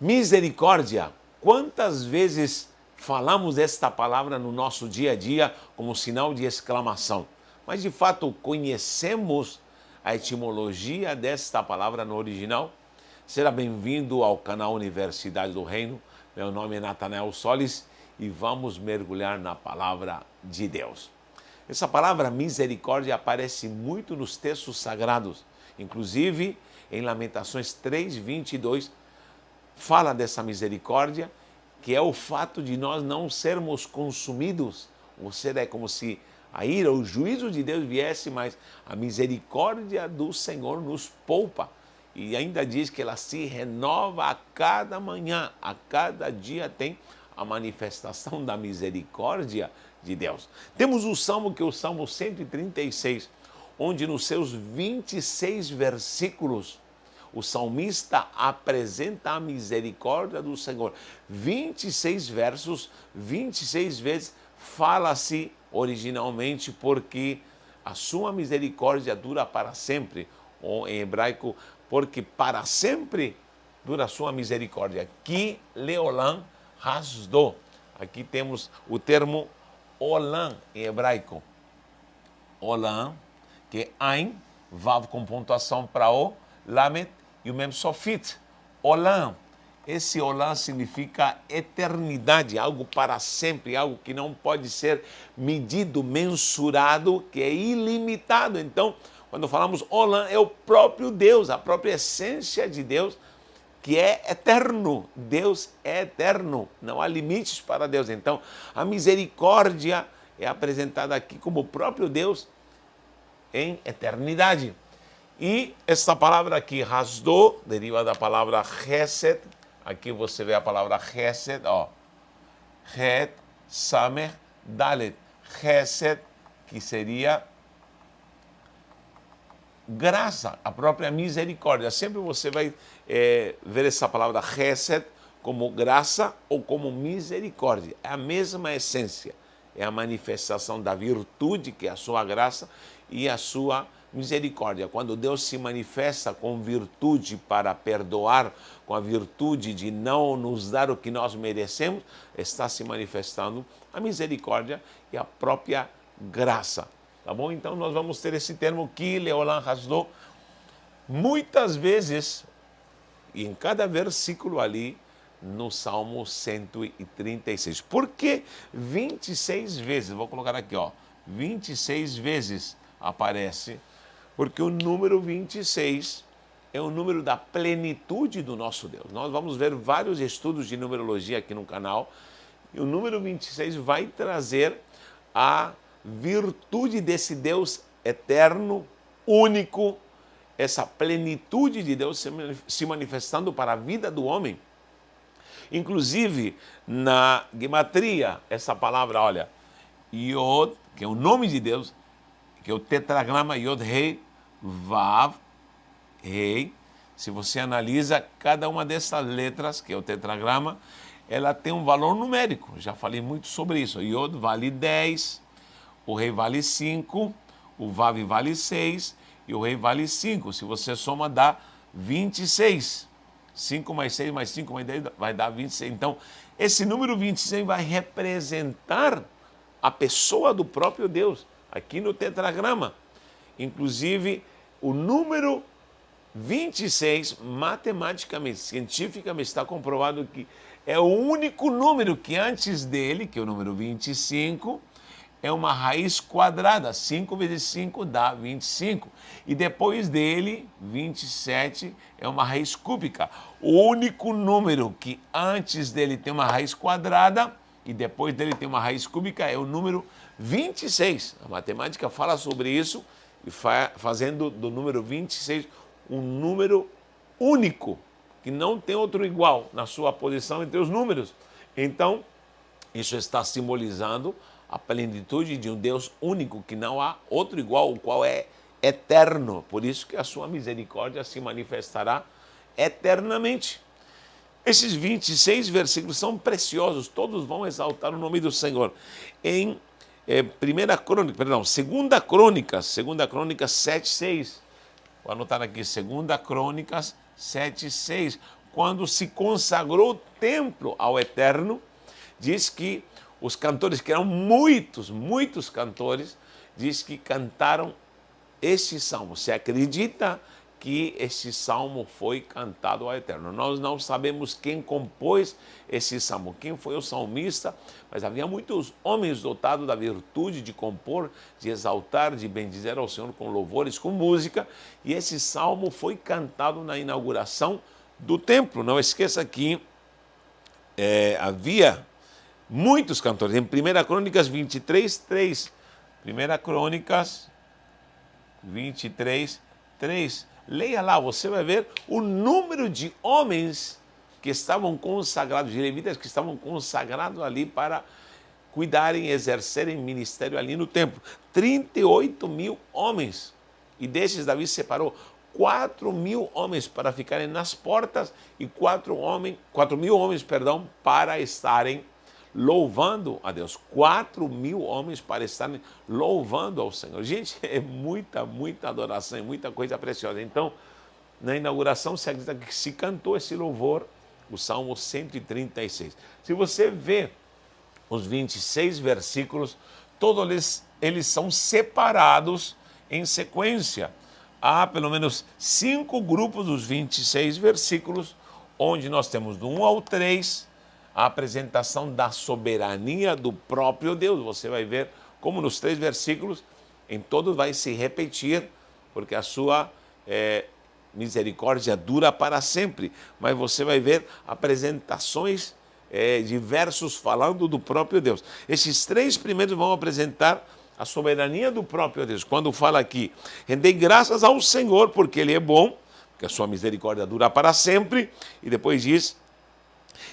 Misericórdia. Quantas vezes falamos esta palavra no nosso dia a dia como sinal de exclamação? Mas de fato conhecemos a etimologia desta palavra no original? Seja bem-vindo ao canal Universidade do Reino. Meu nome é Natanael Solis e vamos mergulhar na palavra de Deus. Essa palavra misericórdia aparece muito nos textos sagrados, inclusive em Lamentações 3:22, fala dessa misericórdia, que é o fato de nós não sermos consumidos. Ou seja, é como se a ira, o juízo de Deus viesse, mas a misericórdia do Senhor nos poupa. E ainda diz que ela se renova a cada manhã, a cada dia tem a manifestação da misericórdia de Deus. Temos o Salmo, que é o Salmo 136, onde nos seus 26 versículos, o salmista apresenta a misericórdia do Senhor. 26 versos, 26 vezes fala-se originalmente porque a sua misericórdia dura para sempre, ou em hebraico, porque para sempre dura a sua misericórdia. Ki leolam hasdo. Aqui temos o termo olam em hebraico. Olam, que é Ain, Vav com pontuação para O, Lamet e o mesmo Sofit. Olam. Esse Olam significa eternidade, algo para sempre, algo que não pode ser medido, mensurado, que é ilimitado. Então, quando falamos Olam, é o próprio Deus, a própria essência de Deus, que é eterno. Deus é eterno, não há limites para Deus. Então, a misericórdia é apresentada aqui como o próprio Deus em eternidade. E essa palavra aqui, Hasdo, deriva da palavra Chesed. Aqui você vê a palavra Chesed, ó. Het, Samer, Dalet. Chesed, que seria graça, a própria misericórdia. Sempre você vai ver essa palavra Chesed como graça ou como misericórdia. É a mesma essência. É a manifestação da virtude, que é a sua graça, e a sua misericórdia. Quando Deus se manifesta com virtude para perdoar, com a virtude de não nos dar o que nós merecemos, está se manifestando a misericórdia e a própria graça. Tá bom? Então nós vamos ter esse termo Ki leolam hasdo muitas vezes, e em cada versículo ali, no Salmo 136. Por que 26 vezes? Vou colocar aqui, ó. 26 vezes aparece, porque o número 26 é o número da plenitude do nosso Deus. Nós vamos ver vários estudos de numerologia aqui no canal, e o número 26 vai trazer a virtude desse Deus eterno, único, essa plenitude de Deus se manifestando para a vida do homem. Inclusive, na gematria, essa palavra, olha, Yod, que é o nome de Deus, que é o tetragrama Yod Rei Vav Rei. Se você analisa cada uma dessas letras, que é o tetragrama, ela tem um valor numérico. Já falei muito sobre isso. O Yod vale 10, o Rei vale 5, o Vav vale 6 e o Rei vale 5. Se você soma, dá 26. 5 mais 6 mais 5 mais 10 vai dar 26. Então, esse número 26 vai representar a pessoa do próprio Deus, aqui no tetragrama. Inclusive, o número 26, matematicamente, cientificamente, está comprovado que é o único número que antes dele, que é o número 25, é uma raiz quadrada. 5 vezes 5 dá 25. E depois dele, 27 é uma raiz cúbica. O único número que antes dele tem uma raiz quadrada e depois dele tem uma raiz cúbica é o número 26. A matemática fala sobre isso, e fazendo do número 26 um número único, que não tem outro igual na sua posição entre os números. Então, isso está simbolizando a plenitude de um Deus único, que não há outro igual, o qual é eterno. Por isso que a sua misericórdia se manifestará eternamente. Esses 26 versículos são preciosos, todos vão exaltar o nome do Senhor. Em 2 Crônicas 7:6. Vou anotar aqui, 2 Crônicas 7:6. quando se consagrou o templo ao Eterno, diz que os cantores, que eram muitos cantores, diz que cantaram este salmo. Se acredita que este salmo foi cantado ao Eterno. Nós não sabemos quem compôs esse salmo, quem foi o salmista, mas havia muitos homens dotados da virtude de compor, de exaltar, de bendizer ao Senhor com louvores, com música, e esse salmo foi cantado na inauguração do templo. Não esqueça que havia muitos cantores. Em 1 Crônicas 23, 3. 1 Crônicas 23, 3. Leia lá, você vai ver o número de homens que estavam consagrados, de levitas que estavam consagrados ali para cuidarem, exercerem ministério ali no templo. 38 mil homens. E desses Davi separou 4 mil homens para ficarem nas portas e 4 mil homens, para estarem louvando a Deus. 4 mil homens para estarem louvando ao Senhor. Gente, é muita adoração, é muita coisa preciosa. Então, na inauguração, se acredita que se cantou esse louvor, o Salmo 136. Se você vê os 26 versículos, todos eles são separados em sequência. Há pelo menos 5 grupos dos 26 versículos, onde nós temos do 1 ao 3, a apresentação da soberania do próprio Deus. Você vai ver como nos 3 versículos, em todos vai se repetir, porque a sua misericórdia dura para sempre. Mas você vai ver apresentações de versos falando do próprio Deus. Esses 3 primeiros vão apresentar a soberania do próprio Deus. Quando fala aqui, rendei graças ao Senhor, porque Ele é bom, porque a sua misericórdia dura para sempre. E depois diz,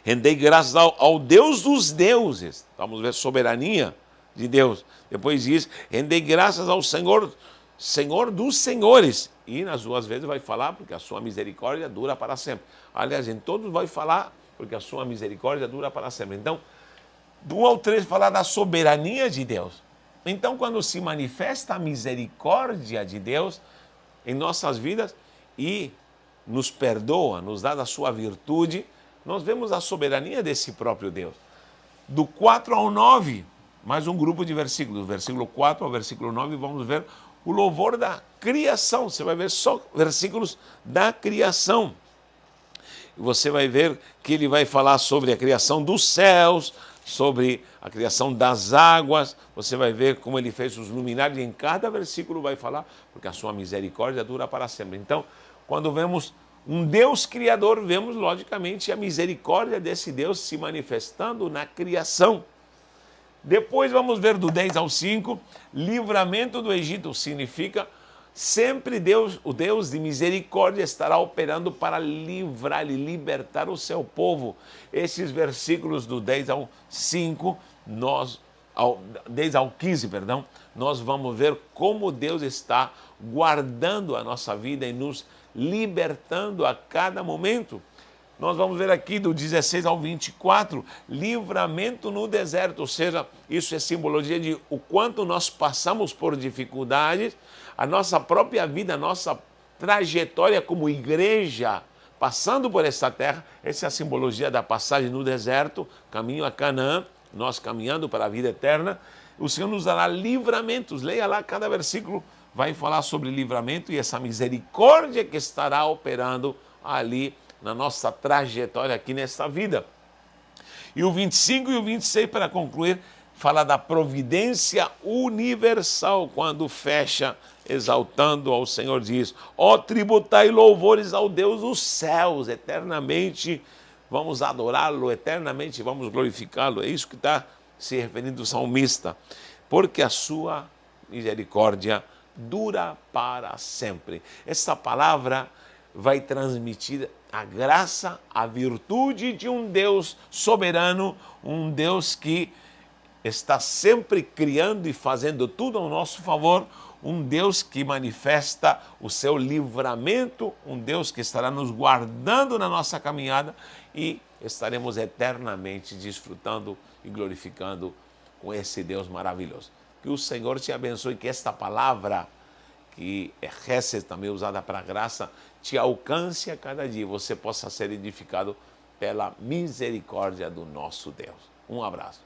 rendei graças ao Deus dos deuses. Vamos ver soberania de Deus. Depois diz, rendei graças ao Senhor, Senhor dos senhores. E nas 2 vezes vai falar, porque a sua misericórdia dura para sempre. Aliás, em todos vai falar, porque a sua misericórdia dura para sempre. Então, do 1 ao 3 falar da soberania de Deus. Então, quando se manifesta a misericórdia de Deus em nossas vidas e nos perdoa, nos dá da sua virtude, nós vemos a soberania desse próprio Deus. Do 4 ao 9, mais um grupo de versículos. Do versículo 4 ao versículo 9, vamos ver o louvor da criação. Você vai ver só versículos da criação. E você vai ver que ele vai falar sobre a criação dos céus, sobre a criação das águas. Você vai ver como ele fez os luminares. E em cada versículo vai falar, porque a sua misericórdia dura para sempre. Então, quando vemos um Deus criador, vemos logicamente a misericórdia desse Deus se manifestando na criação. Depois vamos ver do 10 ao 5, livramento do Egito significa sempre Deus, o Deus de misericórdia, estará operando para livrar e libertar o seu povo. Esses versículos do 10 ao 5, 10 ao 15, nós vamos ver como Deus está guardando a nossa vida e nos libertando a cada momento. Nós vamos ver aqui do 16 ao 24, livramento no deserto, ou seja, isso é simbologia de o quanto nós passamos por dificuldades, a nossa própria vida, a nossa trajetória como igreja, passando por essa terra. Essa é a simbologia da passagem no deserto, caminho a Canaã, nós caminhando para a vida eterna. O Senhor nos dará livramentos, leia lá cada versículo, vai falar sobre livramento e essa misericórdia que estará operando ali na nossa trajetória aqui nessa vida. E o 25 e o 26, para concluir, fala da providência universal, quando fecha exaltando ao Senhor, diz, ó, tributai louvores ao Deus dos céus, eternamente vamos adorá-lo, eternamente vamos glorificá-lo. É isso que está se referindo o salmista, porque a sua misericórdia dura para sempre. Essa palavra vai transmitir a graça, a virtude de um Deus soberano, um Deus que está sempre criando e fazendo tudo ao nosso favor, um Deus que manifesta o seu livramento, um Deus que estará nos guardando na nossa caminhada e estaremos eternamente desfrutando e glorificando com esse Deus maravilhoso. Que o Senhor te abençoe, que esta palavra que é Hesed, também usada para graça, te alcance a cada dia, você possa ser edificado pela misericórdia do nosso Deus. Um abraço.